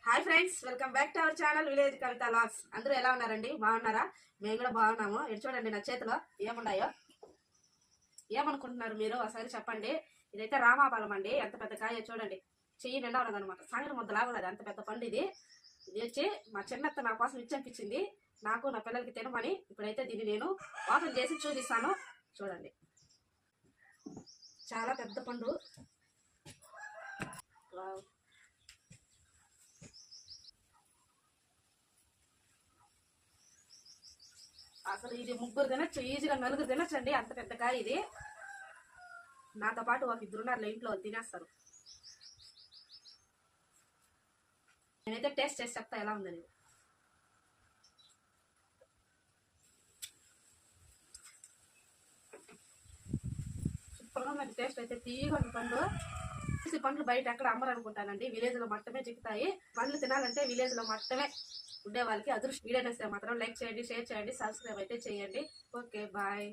Hi friends, welcome back to our channel village Kavitha logs. అందరూ ఎలా ఉన్నారండి? బాగున్నారా? మేము కూడా బాగున్నాము. ఇటు చూడండి, నా చేతిలో ఏమున్నాయో. ఏమనుకుంటున్నారు మీరు? ఒకసారి చెప్పండి. ఇదైతే రామాఫలం అండి. ఎంత పెద్ద కాయ చూడండి, చెయ్యి నిండా ఉన్నదనమాట. సంగటి ముద్దలాగా ఉన్నది, అంత పెద్ద పండు ఇది. ఇది వచ్చి మా చిన్నత్త నా కోసం ఇచ్చనిపించింది, నాకు నా పిల్లలకి తినమని. ఇప్పుడైతే దీన్ని నేను ఓపెన్ చేసి చూపిస్తాను. చూడండి, చాలా పెద్ద పండు. అసలు ఇది ముగ్గురు తినచ్చు, ఈజీగా నలుగురు తినచ్చండి, అంత పెద్ద కాయ ఇది. నాతో పాటు ఒక ఇద్దరున్నారు ఇంట్లో, తినేస్తారు. నేనైతే టేస్ట్ చేసి చెప్తా ఎలా ఉందని. సూపర్గా ఉన్నది టేస్ట్ అయితే. తీయగా పండు. పండ్లు బయట ఎక్కడ అమ్మరు అనుకుంటానండి, విలేజ్ లో మాత్రమే చిక్కుతాయి. పండ్లు తినాలంటే విలేజ్ లో మాత్రమే ఉండే వాళ్ళకి అదృష్టం. వీడియో నచ్చితే మాత్రం లైక్ చేయండి, షేర్ చేయండి, సబ్స్క్రైబ్ అయితే చేయండి. Okay, bye.